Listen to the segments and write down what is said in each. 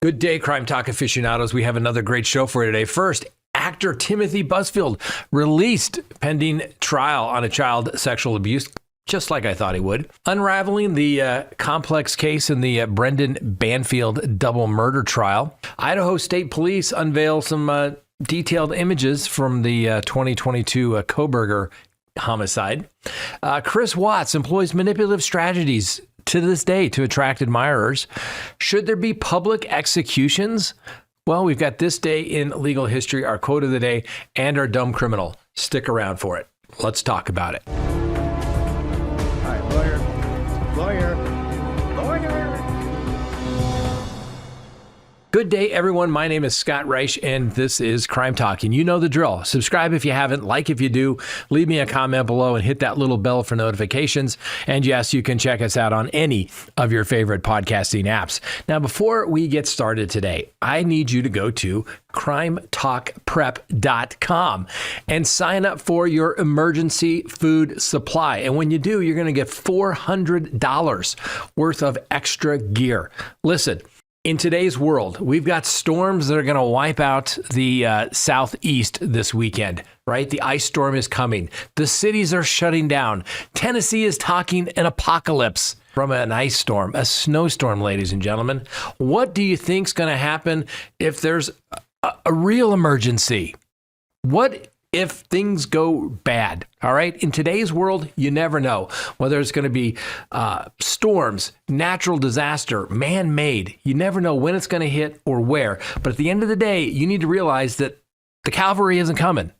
Good day, Crime Talk aficionados. We have another great show for you today. First, actor Timothy Busfield released pending trial on a child sexual abuse, just like I thought he would. Unraveling the complex case in the Brendan Banfield double murder trial. Idaho State Police unveil some detailed images from the 2022 Kohberger homicide. Chris Watts employs manipulative strategies to this day to attract admirers. Should there be public executions? Well, we've got this day in legal history, our quote of the day, and our dumb criminal. Stick around for it. Let's talk about it. All right, lawyer. Good day, everyone. My name is Scott Reich, and this is Crime Talk. And you know the drill. Subscribe if you haven't, like if you do, leave me a comment below, and hit that little bell for notifications. And yes, you can check us out on any of your favorite podcasting apps. Now, before we get started today, I need you to go to CrimeTalkPrep.com and sign up for your emergency food supply. And when you do, you're going to get $400 worth of extra gear. Listen. In today's world, we've got storms that are going to wipe out the southeast this weekend, right? The ice storm is coming. The cities are shutting down. Tennessee is talking an apocalypse from an ice storm, a snowstorm, ladies and gentlemen. What do you think's going to happen if there's a real emergency? What if things go bad? All right. In today's world, you never know whether it's going to be storms, natural disaster, man-made. You never know when it's going to hit or where. But at the end of the day, you need to realize that the cavalry isn't coming,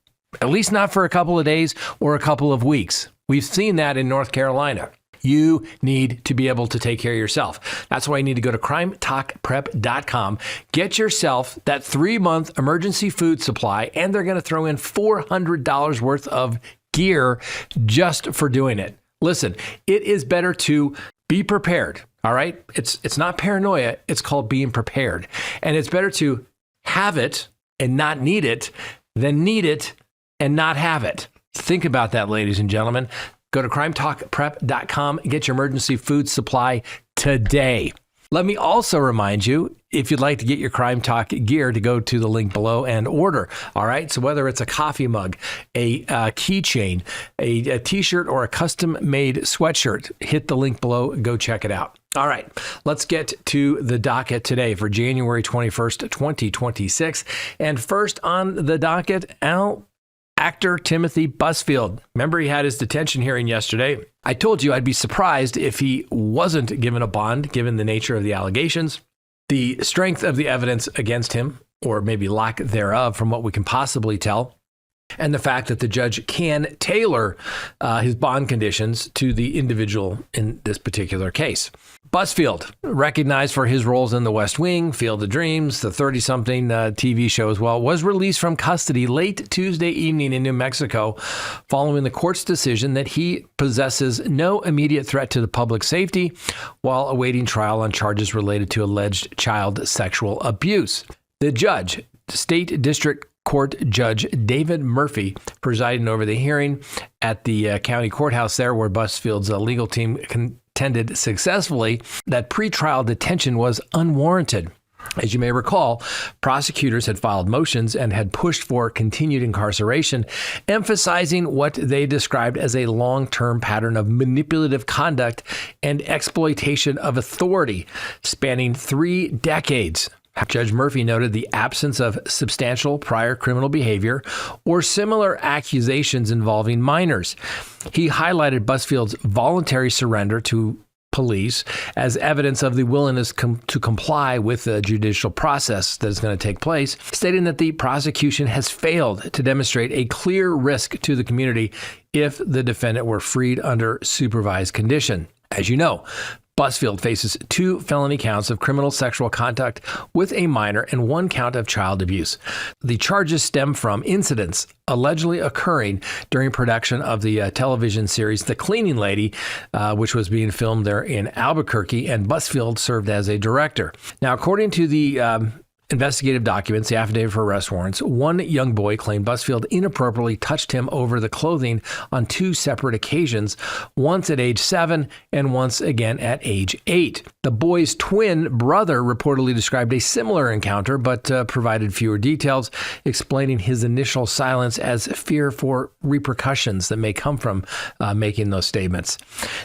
at least not for a couple of days or a couple of weeks. We've seen that in North Carolina. You need to be able to take care of yourself. That's why you need to go to CrimeTalkPrep.com, get yourself that 3-month emergency food supply, and they're going to throw in $400 worth of gear just for doing it. Listen, it is better to be prepared, all right? It's not paranoia. It's called being prepared. And it's better to have it and not need it than need it and not have it. Think about that, ladies and gentlemen. Go to CrimeTalkPrep.com and get your emergency food supply today. Let me also remind you, if you'd like to get your Crime Talk gear, to go to the link below and order. All right. So whether it's a coffee mug, a keychain, a t-shirt, or a custom-made sweatshirt, hit the link below. Go check it out. All right. Let's get to the docket today for January 21st, 2026. And first on the docket, actor Timothy Busfield. Remember, he had his detention hearing yesterday. I told you I'd be surprised if he wasn't given a bond, given the nature of the allegations, the strength of the evidence against him, or maybe lack thereof from what we can possibly tell, and the fact that the judge can tailor his bond conditions to the individual in this particular case. Busfield, recognized for his roles in The West Wing, Field of Dreams, the 30-something TV show as well, was released from custody late Tuesday evening in New Mexico following the court's decision that he possesses no immediate threat to the public safety while awaiting trial on charges related to alleged child sexual abuse. The judge, State District Court Judge David Murphy, presiding over the hearing at the county courthouse there, where Busfield's legal team contended successfully that pretrial detention was unwarranted. As you may recall, prosecutors had filed motions and had pushed for continued incarceration, emphasizing what they described as a long-term pattern of manipulative conduct and exploitation of authority spanning 3 decades. Judge Murphy noted the absence of substantial prior criminal behavior or similar accusations involving minors. He highlighted Busfield's voluntary surrender to police as evidence of the willingness to comply with the judicial process that is going to take place, stating that the prosecution has failed to demonstrate a clear risk to the community if the defendant were freed under supervised condition. As you know, Busfield faces 2 felony counts of criminal sexual contact with a minor and 1 count of child abuse. The charges stem from incidents allegedly occurring during production of the television series The Cleaning Lady, which was being filmed there in Albuquerque, and Busfield served as a director. Now, according to the investigative documents, the affidavit for arrest warrants, one young boy claimed Busfield inappropriately touched him over the clothing on 2 separate occasions, once at age 7 and once again at age 8. The boy's twin brother reportedly described a similar encounter, but provided fewer details, explaining his initial silence as fear for repercussions that may come from making those statements.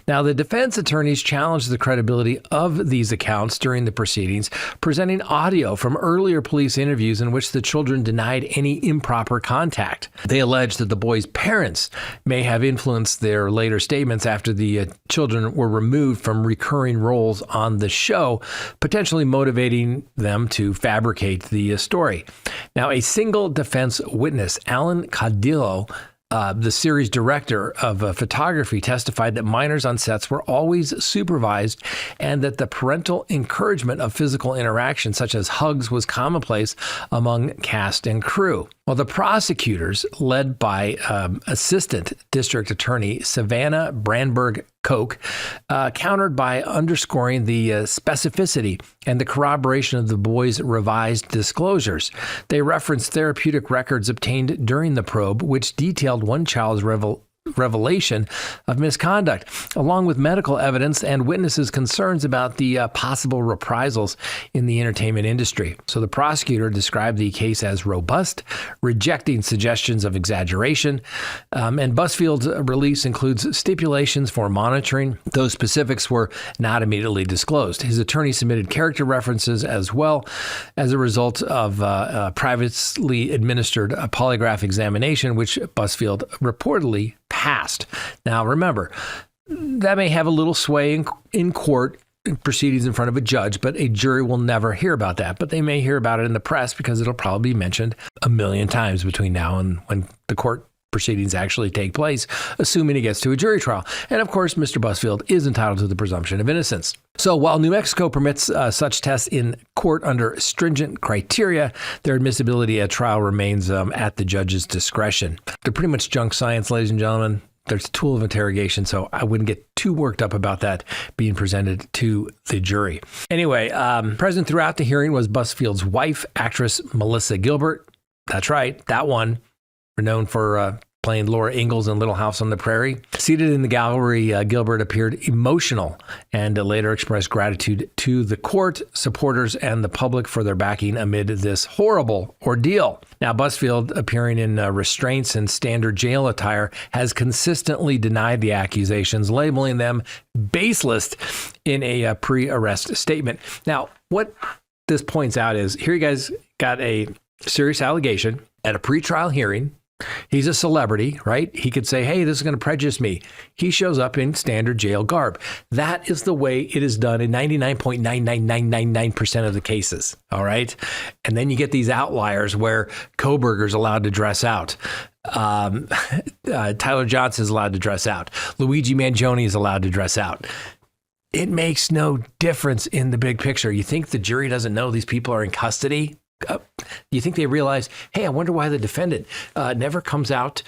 Now, the defense attorneys challenged the credibility of these accounts during the proceedings, presenting audio from earlier police interviews in which the children denied any improper contact. They alleged that the boys' parents may have influenced their later statements after the children were removed from recurring roles on the show, potentially motivating them to fabricate the story. Now, a single defense witness, Alan Cadillo, the series director of photography, testified that minors on sets were always supervised and that the parental encouragement of physical interaction, such as hugs, was commonplace among cast and crew. Well, the prosecutors, led by Assistant District Attorney Savannah Brandberg Koch, countered by underscoring the specificity and the corroboration of the boys' revised disclosures. They referenced therapeutic records obtained during the probe, which detailed one child's revelation of misconduct, along with medical evidence and witnesses' concerns about the possible reprisals in the entertainment industry. So the prosecutor described the case as robust, rejecting suggestions of exaggeration, and Busfield's release includes stipulations for monitoring. Those specifics were not immediately disclosed. His attorney submitted character references as well as a result of privately administered polygraph examination, which Busfield reportedly passed. Now, remember, that may have a little sway in court proceedings in front of a judge, but a jury will never hear about that. But they may hear about it in the press because it'll probably be mentioned a million times between now and when the court proceedings actually take place, assuming it gets to a jury trial. And of course, Mr. Busfield is entitled to the presumption of innocence. So while New Mexico permits such tests in court under stringent criteria, their admissibility at trial remains at the judge's discretion. They're pretty much junk science, ladies and gentlemen. There's a tool of interrogation, so I wouldn't get too worked up about that being presented to the jury. Anyway, present throughout the hearing was Busfield's wife, actress Melissa Gilbert. That's right, that one. Renowned for playing Laura Ingalls in Little House on the Prairie. Seated in the gallery, Gilbert appeared emotional and later expressed gratitude to the court, supporters, and the public for their backing amid this horrible ordeal. Now, Busfield, appearing in restraints and standard jail attire, has consistently denied the accusations, labeling them baseless in a pre-arrest statement. Now, what this points out is, here you guys got a serious allegation at a pretrial hearing. He's a celebrity, right? He could say, hey, this is going to prejudice me. He shows up in standard jail garb. That is the way it is done in 99.99999% of the cases, all right? And then you get these outliers where Kohberger is allowed to dress out. Tyler Johnson is allowed to dress out. Luigi Mangione is allowed to dress out. It makes no difference in the big picture. You think the jury doesn't know these people are in custody? You think they realize, hey, I wonder why the defendant never comes out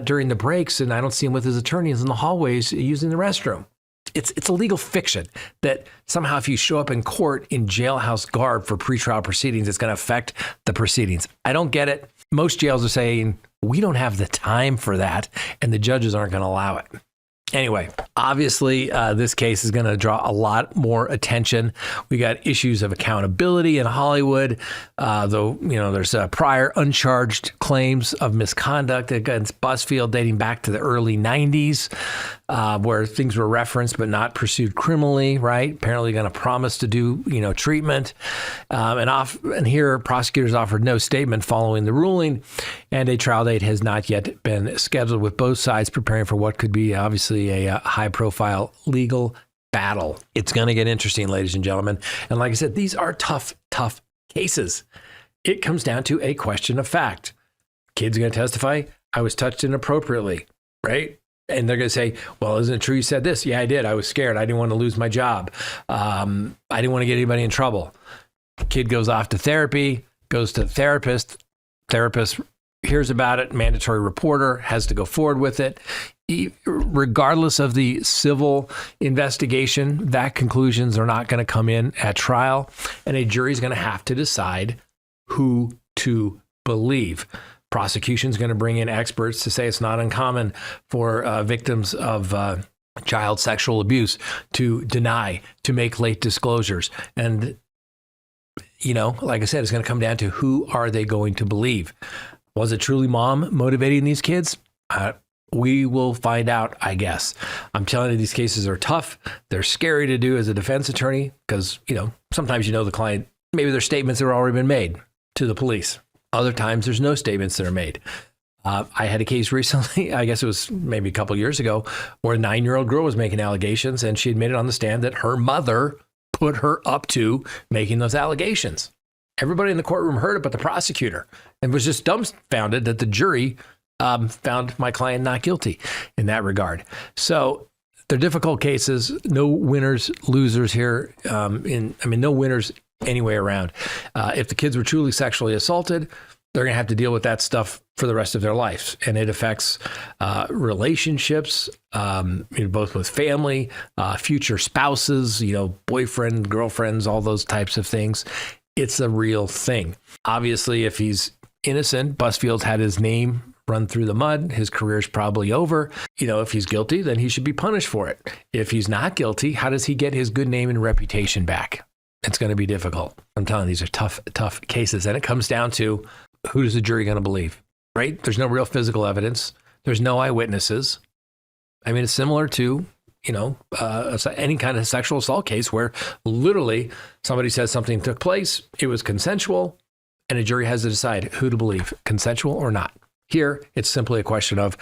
during the breaks and I don't see him with his attorneys in the hallways using the restroom. It's a legal fiction that somehow if you show up in court in jailhouse garb for pretrial proceedings, it's going to affect the proceedings. I don't get it. Most jails are saying, we don't have the time for that, and the judges aren't going to allow it. Anyway, obviously, this case is going to draw a lot more attention. We got issues of accountability in Hollywood, though, there's prior uncharged claims of misconduct against Busfield dating back to the early 90s, where things were referenced but not pursued criminally, right? Apparently going to promise to do, treatment. And here, prosecutors offered no statement following the ruling, and a trial date has not yet been scheduled, with both sides preparing for what could be obviously a high-profile legal battle. It's going to get interesting, ladies and gentlemen. And like I said, these are tough cases. It comes down to a question of fact. Kid's going to testify, I was touched inappropriately, right? And they're going to say, well, isn't it true you said this? Yeah, I did. I was scared. I didn't want to lose my job. I didn't want to get anybody in trouble. Kid goes off to therapy, goes to the therapist. Therapist hears about it. Mandatory reporter has to go forward with it. Regardless of the civil investigation, that conclusions are not going to come in at trial, and a jury is going to have to decide who to believe. Prosecution's going to bring in experts to say it's not uncommon for victims of child sexual abuse to deny, to make late disclosures. And, like I said, it's going to come down to who are they going to believe? Was it truly mom motivating these kids? We will find out, I guess. I'm telling you, these cases are tough. They're scary to do as a defense attorney because, sometimes the client, maybe there's statements that have already been made to the police. Other times there's no statements that are made. I had a case recently, I guess it was maybe a couple of years ago, where a 9-year-old girl was making allegations and she admitted on the stand that her mother put her up to making those allegations. Everybody in the courtroom heard it but the prosecutor, and was just dumbfounded that the jury found my client not guilty in that regard. So they're difficult cases. No winners, losers here. No winners any way around. If the kids were truly sexually assaulted, they're going to have to deal with that stuff for the rest of their lives. And it affects relationships, both with family, future spouses, boyfriend, girlfriends, all those types of things. It's a real thing. Obviously, if he's innocent, Busfield's had his name run through the mud. His career's probably over. If he's guilty, then he should be punished for it. If he's not guilty, how does he get his good name and reputation back? It's going to be difficult. I'm telling you, these are tough cases. And it comes down to, who is the jury going to believe, right? There's no real physical evidence. There's no eyewitnesses. It's similar to, any kind of sexual assault case where literally somebody says something took place, it was consensual, and a jury has to decide who to believe, consensual or not. Here, it's simply a question of,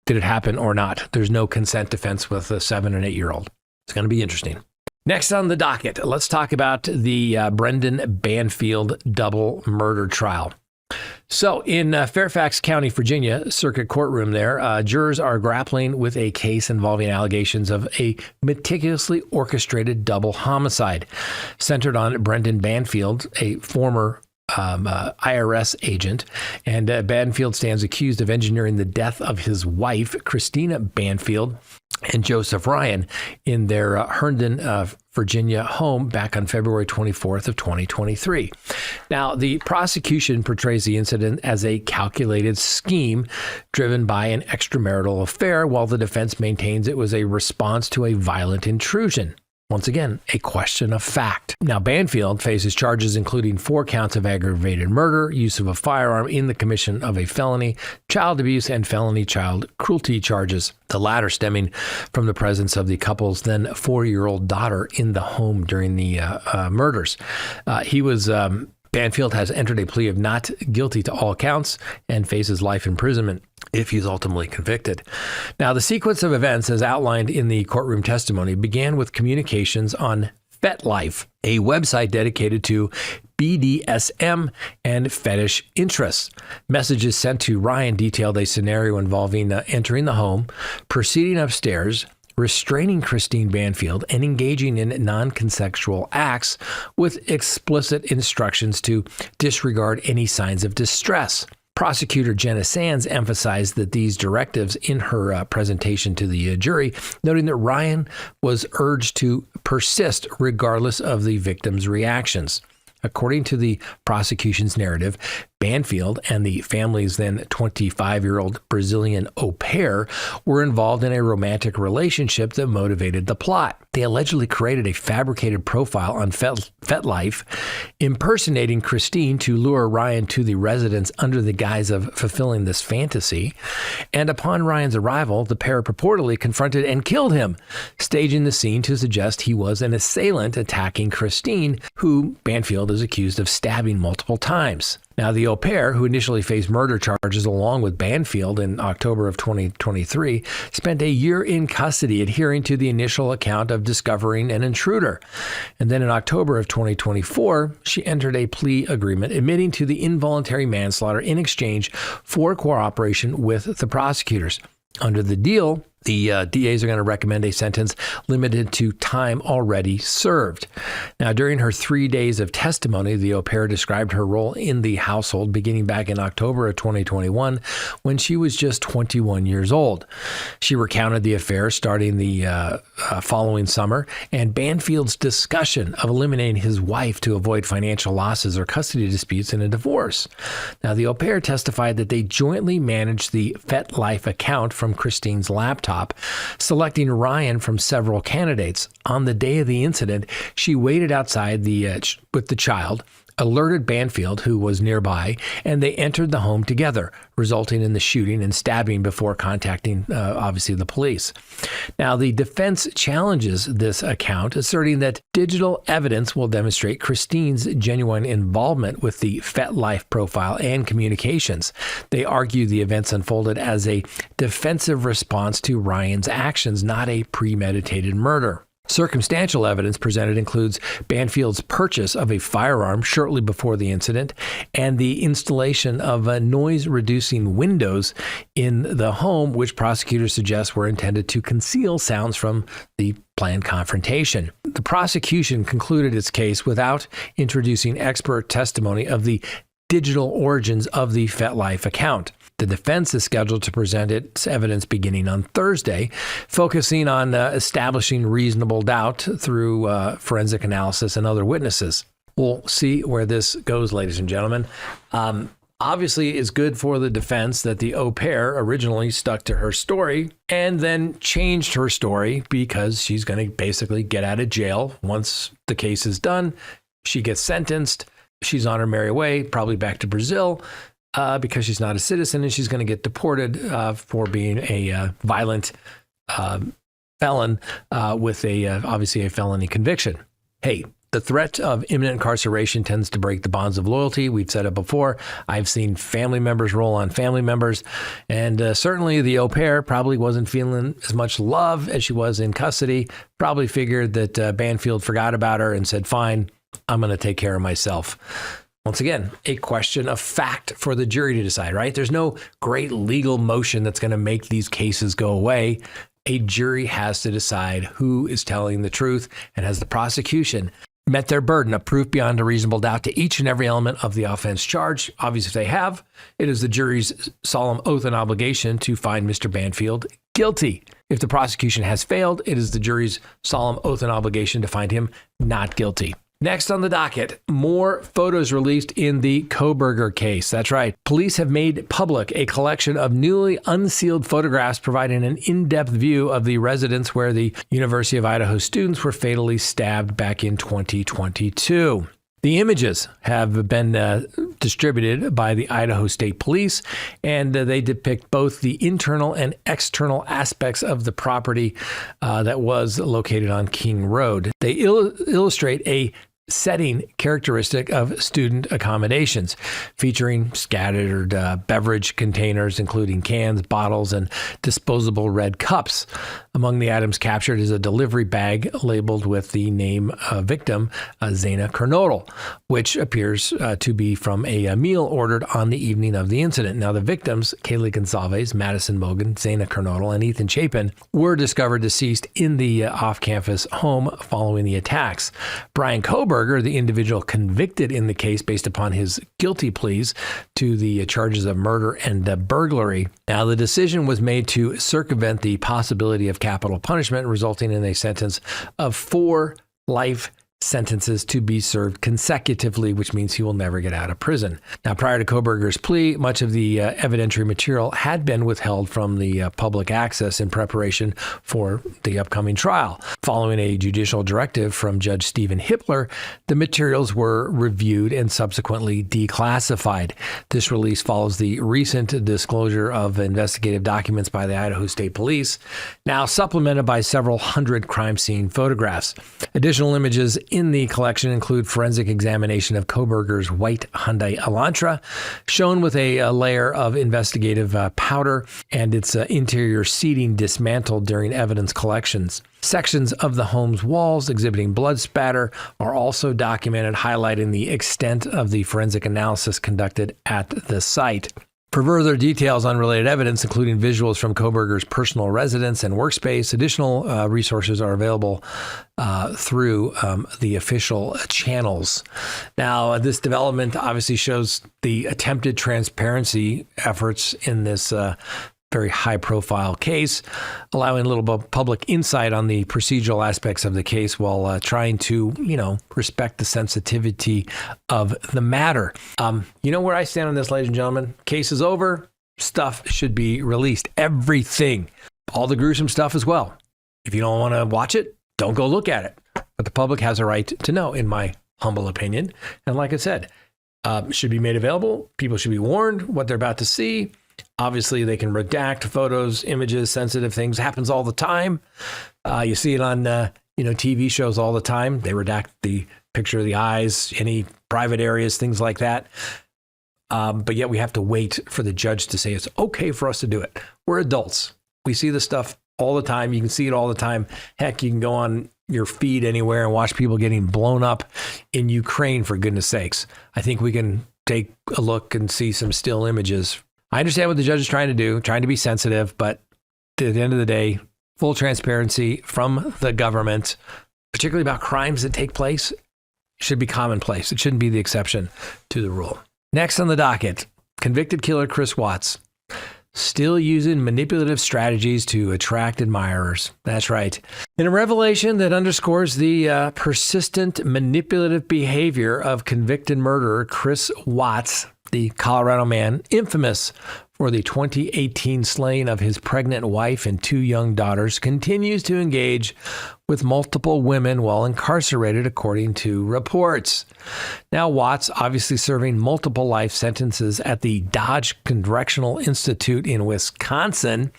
did it happen or not? There's no consent defense with a 7 and 8-year-old. It's going to be interesting. Next on the docket, let's talk about the Brendan Banfield double murder trial. So in Fairfax County, Virginia, circuit courtroom there, jurors are grappling with a case involving allegations of a meticulously orchestrated double homicide centered on Brendan Banfield, a former IRS agent, and Banfield stands accused of engineering the death of his wife, Christina Banfield, and Joseph Ryan in their Herndon, Virginia home back on February 24th of 2023. Now, the prosecution portrays the incident as a calculated scheme driven by an extramarital affair, while the defense maintains it was a response to a violent intrusion. Once again, a question of fact. Now, Banfield faces charges including 4 counts of aggravated murder, use of a firearm in the commission of a felony, child abuse, and felony child cruelty charges, the latter stemming from the presence of the couple's then 4-year-old daughter in the home during the murders. Banfield has entered a plea of not guilty to all counts and faces life imprisonment if he's ultimately convicted. Now, the sequence of events, as outlined in the courtroom testimony, began with communications on FetLife, a website dedicated to BDSM and fetish interests. Messages sent to Ryan detailed a scenario involving entering the home, proceeding upstairs, restraining Christine Banfield, and engaging in non-consensual acts with explicit instructions to disregard any signs of distress. Prosecutor Jenna Sands emphasized that these directives in her presentation to the jury, noting that Ryan was urged to persist regardless of the victim's reactions. According to the prosecution's narrative, Banfield and the family's then 25-year-old Brazilian au pair were involved in a romantic relationship that motivated the plot. They allegedly created a fabricated profile on FetLife, impersonating Christine to lure Ryan to the residence under the guise of fulfilling this fantasy. And upon Ryan's arrival, the pair purportedly confronted and killed him, staging the scene to suggest he was an assailant attacking Christine, who Banfield is accused of stabbing multiple times. Now, the au pair, who initially faced murder charges along with Banfield in October of 2023, spent a year in custody adhering to the initial account of discovering an intruder. And then in October of 2024, she entered a plea agreement admitting to the involuntary manslaughter in exchange for cooperation with the prosecutors. Under the deal, The DAs are going to recommend a sentence limited to time already served. Now, during her 3 days of testimony, the au pair described her role in the household beginning back in October of 2021 when she was just 21 years old. She recounted the affair starting the following summer and Banfield's discussion of eliminating his wife to avoid financial losses or custody disputes in a divorce. Now, the au pair testified that they jointly managed the FetLife account from Christine's laptop, selecting Ryan from several candidates. On the day of the incident, she waited outside with the child, alerted Banfield, who was nearby, and they entered the home together, resulting in the shooting and stabbing before contacting, obviously, the police. Now, the defense challenges this account, asserting that digital evidence will demonstrate Christine's genuine involvement with the FetLife profile and communications. They argue the events unfolded as a defensive response to Ryan's actions, not a premeditated murder. Circumstantial evidence presented includes Banfield's purchase of a firearm shortly before the incident and the installation of noise-reducing windows in the home, which prosecutors suggest were intended to conceal sounds from the planned confrontation. The prosecution concluded its case without introducing expert testimony of the digital origins of the FetLife account. The defense is scheduled to present its evidence beginning on Thursday, focusing on establishing reasonable doubt through forensic analysis and other witnesses. We'll see where this goes, ladies and gentlemen. Obviously, it's good for the defense that the au pair originally stuck to her story and then changed her story because she's going to basically get out of jail once the case is done. She gets sentenced. She's on her merry way, probably back to Brazil. Because she's not a citizen and she's going to get deported for being a violent felon with obviously a felony conviction. Hey, the threat of imminent incarceration tends to break the bonds of loyalty. We've said it before. I've seen family members roll on family members. And certainly the au pair probably wasn't feeling as much love as she was in custody. Probably figured that Banfield forgot about her and said, fine, I'm going to take care of myself. Once again, a question of fact for the jury to decide, right? There's no great legal motion that's going to make these cases go away. A jury has to decide who is telling the truth, and has the prosecution met their burden of proof beyond a reasonable doubt to each and every element of the offense charged. Obviously, if they have, it is the jury's solemn oath and obligation to find Mr. Banfield guilty. If the prosecution has failed, it is the jury's solemn oath and obligation to find him not guilty. Next on the docket, more photos released in the Kohberger case. That's right. Police have made public a collection of newly unsealed photographs providing an in-depth view of the residence where the University of Idaho students were fatally stabbed back in 2022. The images have been distributed by the Idaho State Police, and they depict both the internal and external aspects of the property that was located on King Road. They illustrate a setting characteristic of student accommodations, featuring scattered beverage containers, including cans, bottles, and disposable red cups. Among the items captured is a delivery bag labeled with the name victim, Zena Kernodle, which appears to be from a meal ordered on the evening of the incident. Now, the victims, Kaylee Gonsalves, Madison Mogan, Zena Kernodle, and Ethan Chapin, were discovered deceased in the off-campus home following the attacks. Bryan Kohberger, the individual convicted in the case based upon his guilty pleas to the charges of murder and burglary. Now, the decision was made to circumvent the possibility of capital punishment, resulting in a sentence of 4 life sentences to be served consecutively, which means he will never get out of prison. Now, prior to Kohberger's plea, much of the evidentiary material had been withheld from the public access in preparation for the upcoming trial. Following a judicial directive from Judge Stephen Hippler, the materials were reviewed and subsequently declassified. This release follows the recent disclosure of investigative documents by the Idaho State Police, now supplemented by several hundred crime scene photographs. Additional images in the collection include forensic examination of Kohberger's white Hyundai Elantra, shown with a layer of investigative powder and its interior seating dismantled during evidence collections. Sections of the home's walls exhibiting blood spatter are also documented, highlighting the extent of the forensic analysis conducted at the site. For further details on related evidence, including visuals from Kohberger's personal residence and workspace, additional resources are available through the official channels. Now, this development obviously shows the attempted transparency efforts in this very high-profile case, allowing a little public insight on the procedural aspects of the case while trying to, respect the sensitivity of the matter. You know where I stand on this, ladies and gentlemen? Case is over. Stuff should be released. Everything. All the gruesome stuff as well. If you don't want to watch it, don't go look at it. But the public has a right to know, in my humble opinion. And like I said, should be made available. People should be warned what they're about to see. Obviously, they can redact photos, images, sensitive things. Happens all the time. You see it on, TV shows all the time. They redact the picture of the eyes, any private areas, things like that. But yet we have to wait for the judge to say it's okay for us to do it. We're adults. We see this stuff all the time. You can see it all the time. Heck, you can go on your feed anywhere and watch people getting blown up in Ukraine, for goodness sakes. I think we can take a look and see some still images. I understand what the judge is trying to do, trying to be sensitive, but at the end of the day, full transparency from the government, particularly about crimes that take place, should be commonplace. It shouldn't be the exception to the rule. Next on the docket, convicted killer Chris Watts, still using manipulative strategies to attract admirers. That's right. In a revelation that underscores the persistent manipulative behavior of convicted murderer Chris Watts, the Colorado man infamous for the 2018 slaying of his pregnant wife and 2 young daughters, continues to engage with multiple women while incarcerated, according to reports. Now, Watts, obviously serving multiple life sentences at the Dodge Correctional Institute in Wisconsin,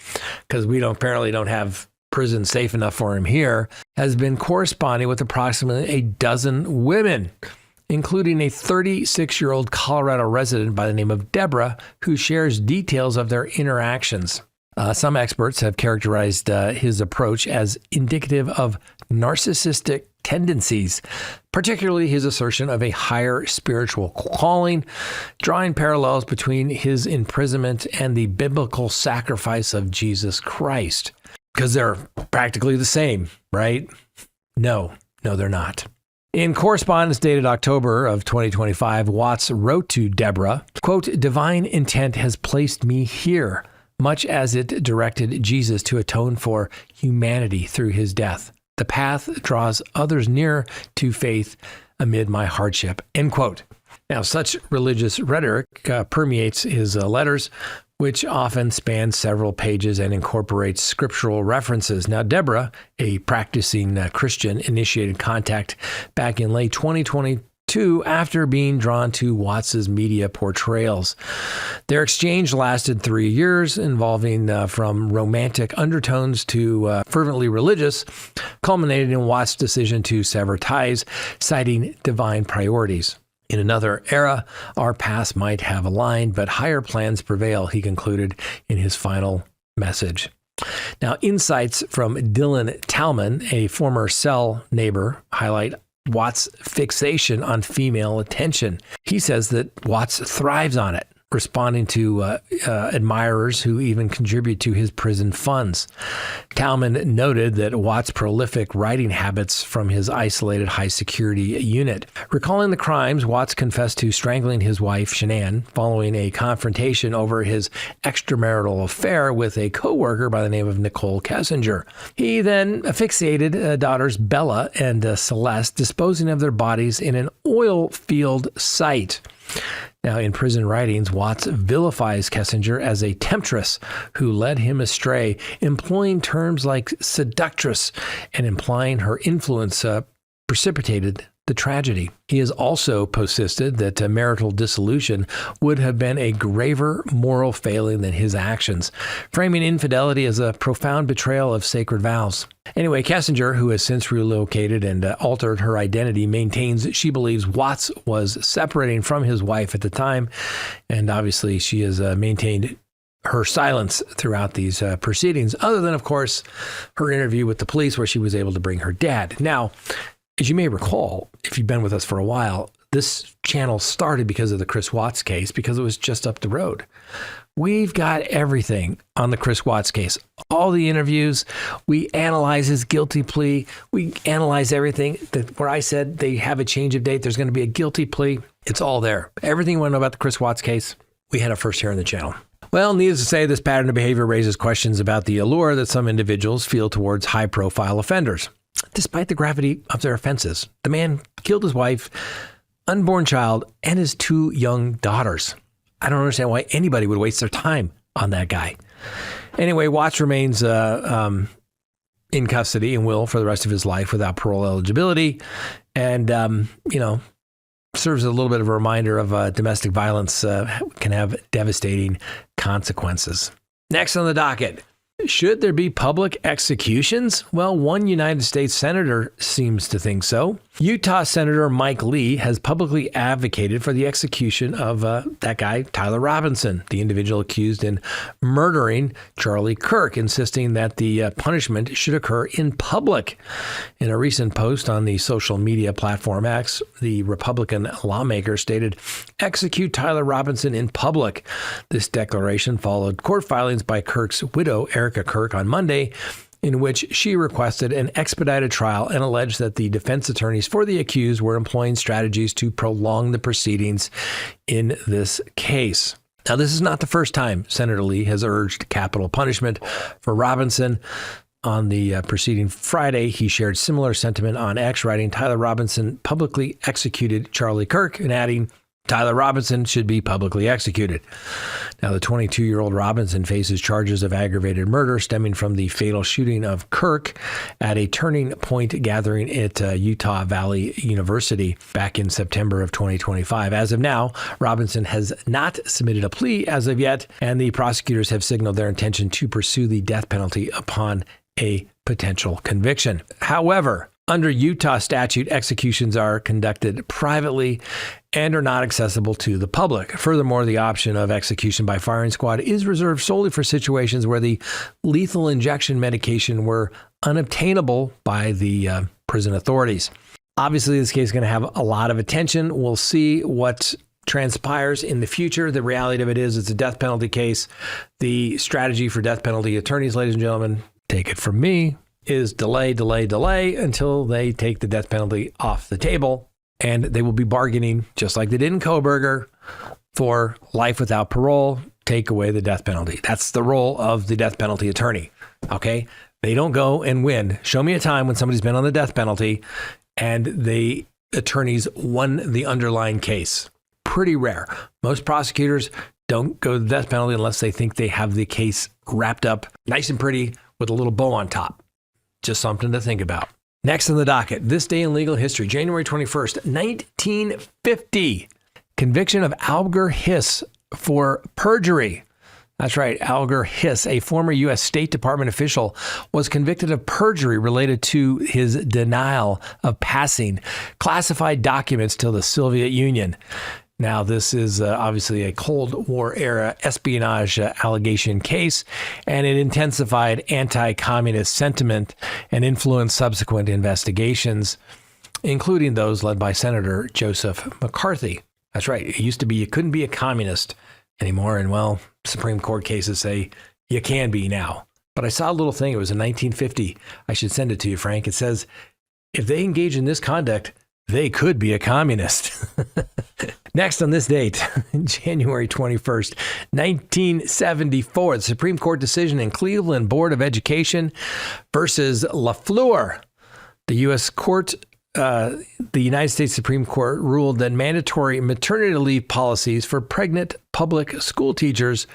because we apparently don't have prison safe enough for him here, has been corresponding with approximately a dozen women, including a 36-year-old Colorado resident by the name of Deborah, who shares details of their interactions. Some experts have characterized his approach as indicative of narcissistic tendencies, particularly his assertion of a higher spiritual calling, drawing parallels between his imprisonment and the biblical sacrifice of Jesus Christ. Because they're practically the same, right? No, they're not. In correspondence dated October of 2025, Watts wrote to Deborah, quote, "Divine intent has placed me here, much as it directed Jesus to atone for humanity through his death. The path draws others near to faith amid my hardship," end quote. Now, such religious rhetoric permeates his letters, which often span several pages and incorporates scriptural references. Now, Deborah, a practicing Christian, initiated contact back in late 2022 after being drawn to Watts's media portrayals. Their exchange lasted 3 years, involving from romantic undertones to fervently religious, culminated in Watts' decision to sever ties, citing divine priorities. In another era, our paths might have aligned, but higher plans prevail, he concluded in his final message. Now, insights from Dylan Talman, a former cell neighbor, highlight Watts' fixation on female attention. He says that Watts thrives on it, responding to admirers who even contribute to his prison funds. Talman noted that Watts' prolific writing habits from his isolated high-security unit. Recalling the crimes, Watts confessed to strangling his wife, Shanann, following a confrontation over his extramarital affair with a co-worker by the name of Nicole Kessinger. He then asphyxiated daughters Bella and Celeste, disposing of their bodies in an oil field site. Now, in prison writings, Watts vilifies Kessinger as a temptress who led him astray, employing terms like seductress and implying her influence precipitated the tragedy. He has also persisted that marital dissolution would have been a graver moral failing than his actions, framing infidelity as a profound betrayal of sacred vows. Anyway, Kessinger, who has since relocated and altered her identity, maintains she believes Watts was separating from his wife at the time, and obviously she has maintained her silence throughout these proceedings, other than, of course, her interview with the police where she was able to bring her dad. Now, as you may recall, if you've been with us for a while, this channel started because of the Chris Watts case, because it was just up the road. We've got everything on the Chris Watts case. All the interviews. We analyze his guilty plea. We analyze everything. Where I said they have a change of date, there's going to be a guilty plea. It's all there. Everything you want to know about the Chris Watts case, we had it first here on the channel. Well, needless to say, this pattern of behavior raises questions about the allure that some individuals feel towards high-profile offenders. Despite the gravity of their offenses, the man killed his wife, unborn child, and his 2 young daughters. I don't understand why anybody would waste their time on that guy. Anyway, Watts remains in custody and will for the rest of his life without parole eligibility. And, serves as a little bit of a reminder of domestic violence can have devastating consequences. Next on the docket. Should there be public executions? Well, one United States senator seems to think so. Utah Senator Mike Lee has publicly advocated for the execution of that guy, Tyler Robinson, the individual accused in murdering Charlie Kirk, insisting that the punishment should occur in public. In a recent post on the social media platform X, the Republican lawmaker stated, "Execute Tyler Robinson in public." This declaration followed court filings by Kirk's widow, Erica Kirk, on Monday, in which she requested an expedited trial and alleged that the defense attorneys for the accused were employing strategies to prolong the proceedings in this case. Now, this is not the first time Senator Lee has urged capital punishment for Robinson. On the preceding Friday, he shared similar sentiment on X, writing, "Tyler Robinson publicly executed Charlie Kirk," and adding, "Tyler Robinson should be publicly executed." Now, the 22-year-old Robinson faces charges of aggravated murder stemming from the fatal shooting of Kirk at a Turning Point gathering at Utah Valley University back in September of 2025. As of now, Robinson has not submitted a plea as of yet, and the prosecutors have signaled their intention to pursue the death penalty upon a potential conviction. However, under Utah statute, executions are conducted privately and are not accessible to the public. Furthermore, the option of execution by firing squad is reserved solely for situations where the lethal injection medication were unobtainable by the prison authorities. Obviously, this case is going to have a lot of attention. We'll see what transpires in the future. The reality of it is it's a death penalty case. The strategy for death penalty attorneys, ladies and gentlemen, take it from me, is delay until they take the death penalty off the table. And they will be bargaining, just like they did in Kohberger, for life without parole, take away the death penalty. That's the role of the death penalty attorney, okay? They don't go and win. Show me a time when somebody's been on the death penalty and the attorneys won the underlying case. Pretty rare. Most prosecutors don't go to the death penalty unless they think they have the case wrapped up nice and pretty with a little bow on top. Just something to think about. Next on the docket, this day in legal history, January 21st, 1950. Conviction of Alger Hiss for perjury. That's right, Alger Hiss, a former U.S. State Department official, was convicted of perjury related to his denial of passing classified documents to the Soviet Union. Now, this is obviously a Cold War era espionage allegation case, and it intensified anti-communist sentiment and influenced subsequent investigations, including those led by Senator Joseph McCarthy. That's right. It used to be you couldn't be a communist anymore, and well, Supreme Court cases say you can be now. But I saw a little thing. It was in 1950. I should send it to you, Frank. It says, if they engage in this conduct, they could be a communist. Next on this date, January 21st, 1974, the Supreme Court decision in Cleveland Board of Education versus LaFleur. The U.S. Court, the United States Supreme Court ruled that mandatory maternity leave policies for pregnant public school teachers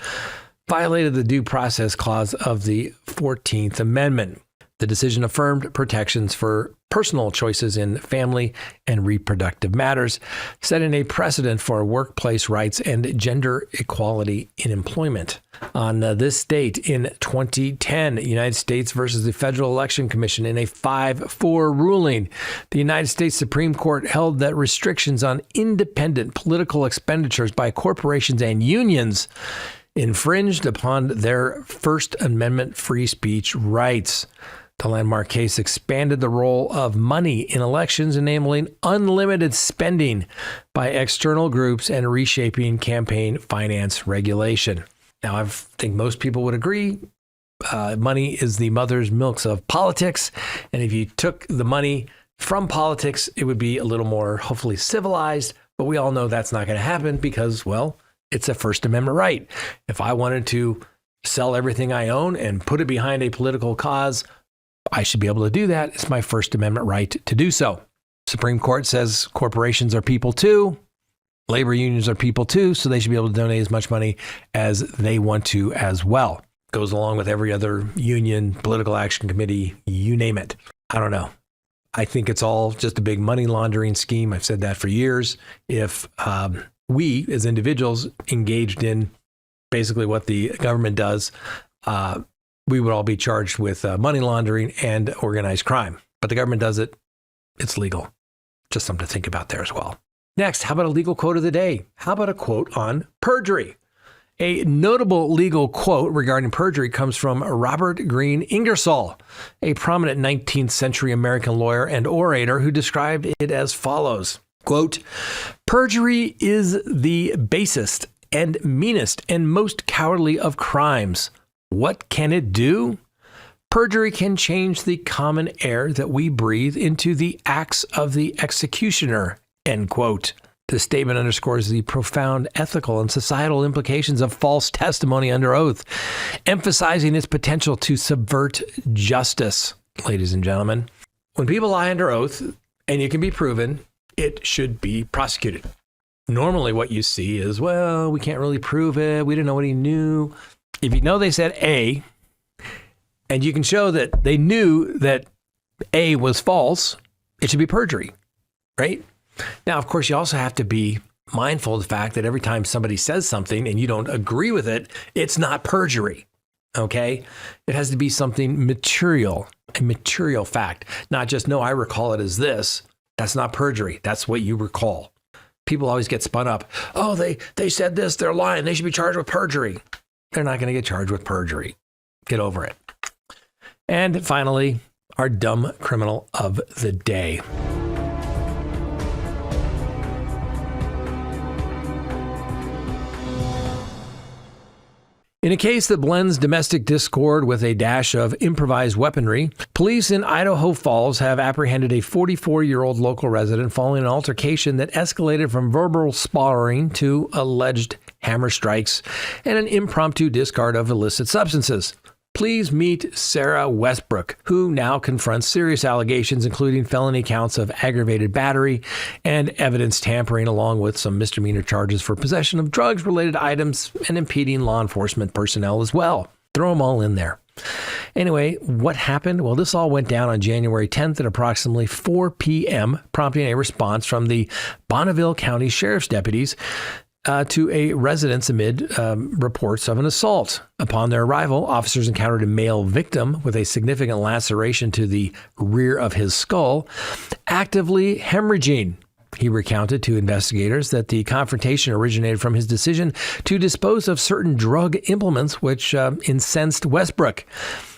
violated the due process clause of the 14th Amendment. The decision affirmed protections for personal choices in family and reproductive matters, setting a precedent for workplace rights and gender equality in employment. On this date in 2010, United States versus the Federal Election Commission, in a 5-4 ruling, the United States Supreme Court held that restrictions on independent political expenditures by corporations and unions infringed upon their First Amendment free speech rights. The landmark case expanded the role of money in elections, enabling unlimited spending by external groups and reshaping campaign finance regulation. Now, I think most people would agree money is the mother's milk of politics. And if you took the money from politics, it would be a little more, hopefully, civilized. But we all know that's not going to happen because, well, it's a First Amendment right. If I wanted to sell everything I own and put it behind a political cause, I should be able to do that. It's my First Amendment right to do so. Supreme Court says corporations are people too. Labor unions are people too, so they should be able to donate as much money as they want to as well. Goes along with every other union, political action committee, you name it. I don't know. I think it's all just a big money laundering scheme. I've said that for years. If we as individuals engaged in basically what the government does, we would all be charged with money laundering and organized crime. But the government does it. It's legal. Just something to think about there as well. Next, how about a legal quote of the day? How about a quote on perjury? A notable legal quote regarding perjury comes from Robert Green Ingersoll, a prominent 19th century American lawyer and orator who described it as follows, quote, "Perjury is the basest and meanest and most cowardly of crimes. What can it do? Perjury can change the common air that we breathe into the acts of the executioner," end quote. This statement underscores the profound ethical and societal implications of false testimony under oath, emphasizing its potential to subvert justice. Ladies and gentlemen, when people lie under oath and you can be proven, it should be prosecuted. Normally what you see is, well, we can't really prove it. We didn't know what he knew. If you know they said A, and you can show that they knew that A was false, it should be perjury, right? Now, of course, you also have to be mindful of the fact that every time somebody says something and you don't agree with it, it's not perjury, okay? It has to be something material, a material fact, not just, no, I recall it as this. That's not perjury. That's what you recall. People always get spun up. Oh, they said this, they're lying. They should be charged with perjury. They're not going to get charged with perjury. Get over it. And finally, our dumb criminal of the day. In a case that blends domestic discord with a dash of improvised weaponry, police in Idaho Falls have apprehended a 44-year-old local resident following an altercation that escalated from verbal sparring to alleged hammer strikes and an impromptu discard of illicit substances. Please meet Sarah Westbrook, who now confronts serious allegations, including felony counts of aggravated battery and evidence tampering, along with some misdemeanor charges for possession of drugs-related items and impeding law enforcement personnel as well. Throw them all in there. Anyway, what happened? Well, this all went down on January 10th at approximately 4 p.m., prompting a response from the Bonneville County Sheriff's deputies to a residence amid reports of an assault. Upon their arrival, officers encountered a male victim with a significant laceration to the rear of his skull, actively hemorrhaging. He recounted to investigators that the confrontation originated from his decision to dispose of certain drug implements which incensed Westbrook.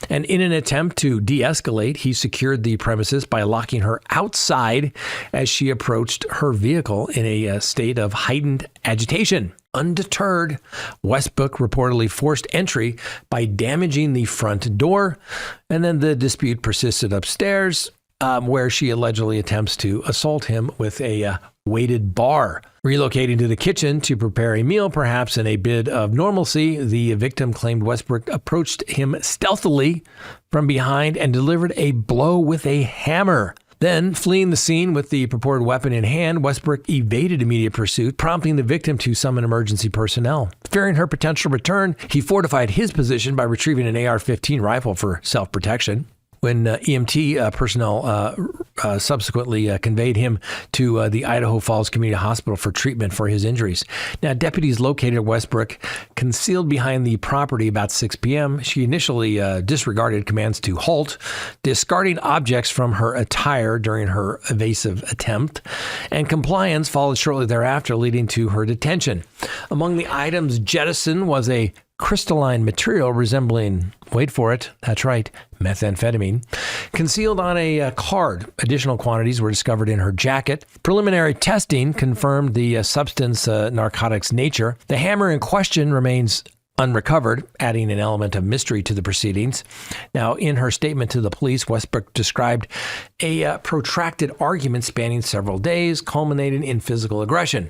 And in an attempt to de-escalate, he secured the premises by locking her outside as she approached her vehicle in a state of heightened agitation. Undeterred, Westbrook reportedly forced entry by damaging the front door, and then the dispute persisted upstairs, where she allegedly attempts to assault him with a weighted bar. Relocating to the kitchen to prepare a meal, perhaps in a bid of normalcy, the victim claimed Westbrook approached him stealthily from behind and delivered a blow with a hammer. Then, fleeing the scene with the purported weapon in hand, Westbrook evaded immediate pursuit, prompting the victim to summon emergency personnel. Fearing her potential return, he fortified his position by retrieving an AR-15 rifle for self-protection. When EMT personnel subsequently conveyed him to the Idaho Falls Community Hospital for treatment for his injuries. Now, deputies located Westbrook concealed behind the property about 6 p.m. She initially disregarded commands to halt, discarding objects from her attire during her evasive attempt, and compliance followed shortly thereafter, leading to her detention. Among the items jettisoned was a crystalline material resembling, wait for it, that's right, methamphetamine. concealed on a card. Additional quantities were discovered in her jacket. Preliminary testing confirmed the substance narcotics nature. The hammer in question remains unrecovered, adding an element of mystery to the proceedings. Now, in her statement to the police, Westbrook described a protracted argument spanning several days, culminating in physical aggression.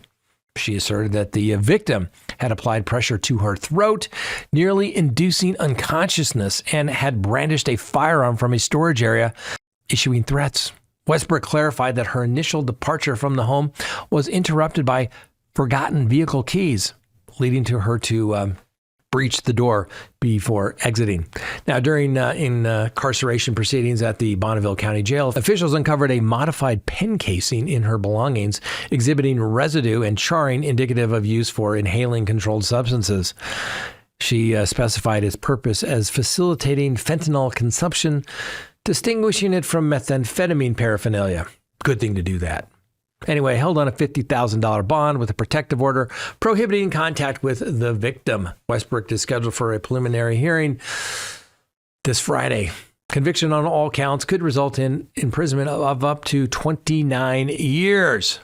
She asserted that the victim had applied pressure to her throat, nearly inducing unconsciousness, and had brandished a firearm from a storage area, issuing threats. Westbrook clarified that her initial departure from the home was interrupted by forgotten vehicle keys, leading to her to breach the door before exiting. Now, during incarceration proceedings at the Bonneville County Jail, officials uncovered a modified pen casing in her belongings, exhibiting residue and charring indicative of use for inhaling controlled substances. She specified its purpose as facilitating fentanyl consumption, distinguishing it from methamphetamine paraphernalia. Good thing to do that. Anyway, held on a $50,000 bond with a protective order prohibiting contact with the victim. Westbrook is scheduled for a preliminary hearing this Friday. Conviction on all counts could result in imprisonment of up to 29 years.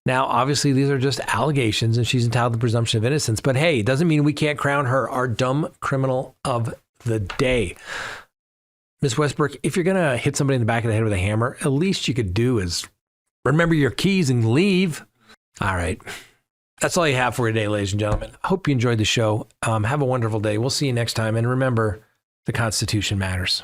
Now, obviously, these are just allegations, and she's entitled to the presumption of innocence. But hey, it doesn't mean we can't crown her our dumb criminal of the day. Ms. Westbrook, if you're going to hit somebody in the back of the head with a hammer, at least you could do is remember your keys and leave. All right. That's all you have for today, ladies and gentlemen. I hope you enjoyed the show. Have a wonderful day. We'll see you next time. And remember, the Constitution matters.